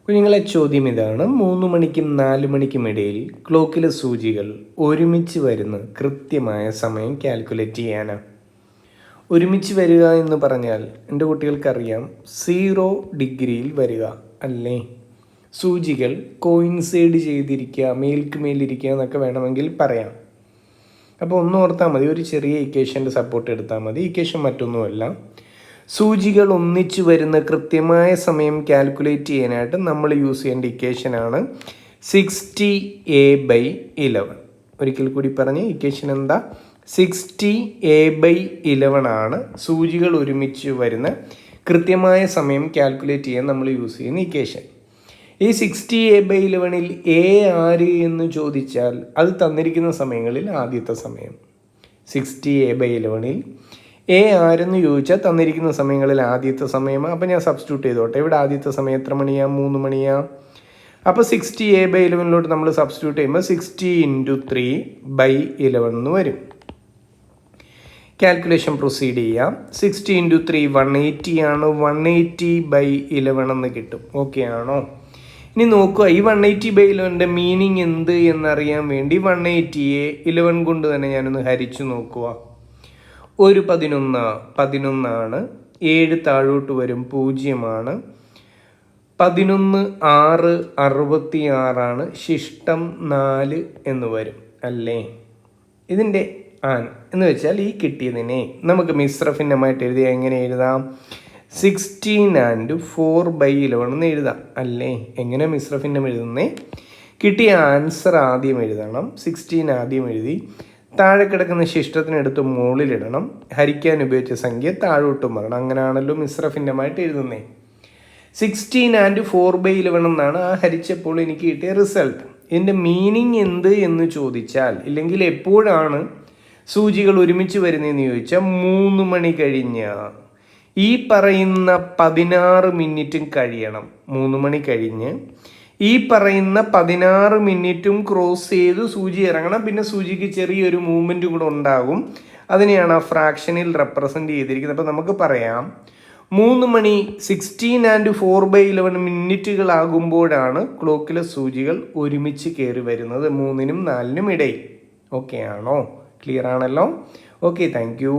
കുഞ്ഞുങ്ങളെ ചോദ്യം ഇതാണ്: 3 മണിക്കും 4 മണിക്കും ഇടയിൽ ക്ലോക്കിലെ സൂചികൾ ഒരുമിച്ച് വരുന്ന കൃത്യമായ സമയം കാൽക്കുലേറ്റ് ചെയ്യാനാണ്. ഒരുമിച്ച് വരിക എന്ന് പറഞ്ഞാൽ എൻ്റെ കുട്ടികൾക്കറിയാം 0 ഡിഗ്രിയിൽ വരിക അല്ലേ? സൂചികൾ കോയിൻസൈഡ് ചെയ്തിരിക്കുക, മേൽക്ക് മേലിരിക്കുക എന്നൊക്കെ വേണമെങ്കിൽ പറയാം. അപ്പോൾ ഒന്ന് ഓർത്താൽ മതി, ഒരു ചെറിയ ഇക്വേഷൻ്റെ സപ്പോർട്ട് എടുത്താൽ മതി. ഇക്വേഷൻ മറ്റൊന്നുമല്ല, സൂചികൾ ഒന്നിച്ചു വരുന്ന കൃത്യമായ സമയം കാൽക്കുലേറ്റ് ചെയ്യാനായിട്ട് നമ്മൾ യൂസ് ചെയ്യേണ്ട ഇക്വേഷനാണ് 60a/11. ഒരിക്കൽ കൂടി പറഞ്ഞ്, ഇക്വേഷൻ എന്താ? 60a/11 ആണ് സൂചികൾ ഒരുമിച്ച് വരുന്ന കൃത്യമായ സമയം കാൽക്കുലേറ്റ് ചെയ്യാൻ നമ്മൾ യൂസ് ചെയ്യുന്ന ഇക്വേഷൻ. ഈ 60a/11ൽ എ ആര് എന്ന് ചോദിച്ചാൽ അത് തന്നിരിക്കുന്ന സമയങ്ങളിൽ ആദ്യത്തെ സമയം. 60a/11ൽ എ ആരെന്ന് ചോദിച്ചാൽ തന്നിരിക്കുന്ന സമയങ്ങളിൽ ആദ്യത്തെ സമയമാണ്. അപ്പോൾ ഞാൻ സബ്സ്റ്റിറ്റ്യൂട്ട് ചെയ്തോട്ടെ. ഇവിടെ ആദ്യത്തെ സമയം എത്ര മണിയാണ്? 3 മണിയാണ്. അപ്പോൾ 60a/11ലോട്ട് നമ്മൾ സബ്സ്റ്റിറ്റ്യൂട്ട് ചെയ്യുമ്പോൾ 60 × 3/11 എന്ന് വരും. കാൽക്കുലേഷൻ പ്രൊസീഡ് ചെയ്യാം. 60 × 3 180 ആണ്. 180/11 എന്ന് കിട്ടും. ഓക്കെ ആണോ? ഇനി നോക്കുക, ഈ 180/11ൻ്റെ മീനിങ് എന്ത് എന്നറിയാൻ വേണ്ടി 180യെ 11 കൊണ്ട് തന്നെ ഞാനൊന്ന് ഹരിച്ചു നോക്കുക. ഒരു 11 ആണ്. 7 താഴോട്ട് വരും 0 ആണ്. 11 6 66 ആണ്. ശിഷ്ടം 4 എന്ന് വരും അല്ലേ? ഇതിൻ്റെ ആൻ എന്ന് വെച്ചാൽ ഈ കിട്ടിയതിനെ നമുക്ക് മിശ്രഭിന്നമായിട്ട് എഴുതിയാൽ എങ്ങനെ എഴുതാം? 16 × 4/11 എന്ന് എഴുതാം അല്ലേ? എങ്ങനെ മിശ്രഭിന്നം എഴുതുന്നേ? കിട്ടിയ ആൻസർ ആദ്യം എഴുതണം. 16 ആദ്യം എഴുതി, താഴെ കിടക്കുന്ന ശിഷ്ടത്തിനെടുത്ത് മുകളിലിടണം. ഹരിക്കാൻ ഉപയോഗിച്ച സംഖ്യ താഴോട്ടും വരണം. അങ്ങനെയാണല്ലോ മിശ്രഭിന്നമായിട്ട് എഴുതുന്നേ. 16 × 4/11 എന്നാണ് ആ ഹരിച്ചപ്പോൾ എനിക്ക് കിട്ടിയ റിസൾട്ട്. ഇതിൻ്റെ മീനിങ് എന്ത് എന്ന് ചോദിച്ചാൽ, ഇല്ലെങ്കിൽ എപ്പോഴാണ് സൂചികൾ ഒരുമിച്ച് വരുന്നതെന്ന് ചോദിച്ചാൽ 3 മണി കഴിഞ്ഞ് ഈ പറയുന്ന 16 മിനിറ്റും കഴിയണം. 3 മണി കഴിഞ്ഞ് ഈ പറയുന്ന 16 മിനിറ്റും ക്രോസ് ചെയ്ത് സൂചി ഇറങ്ങണം. പിന്നെ സൂചിക്ക് ചെറിയൊരു മൂവ്മെൻറ്റും കൂടെ ഉണ്ടാകും. അതിനെയാണ് ആ ഫ്രാക്ഷനിൽ റെപ്രസെൻ്റ് ചെയ്തിരിക്കുന്നത്. അപ്പോൾ നമുക്ക് പറയാം 3 മണി 16 × 4/11 മിനിറ്റുകളാകുമ്പോഴാണ് ക്ലോക്കിലെ സൂചികൾ ഒരുമിച്ച് കയറി വരുന്നത് 3നും 4നും ഇടയിൽ. ഓക്കെ ആണോ? ക്ലിയർ ആണല്ലോ? Okay, thank you.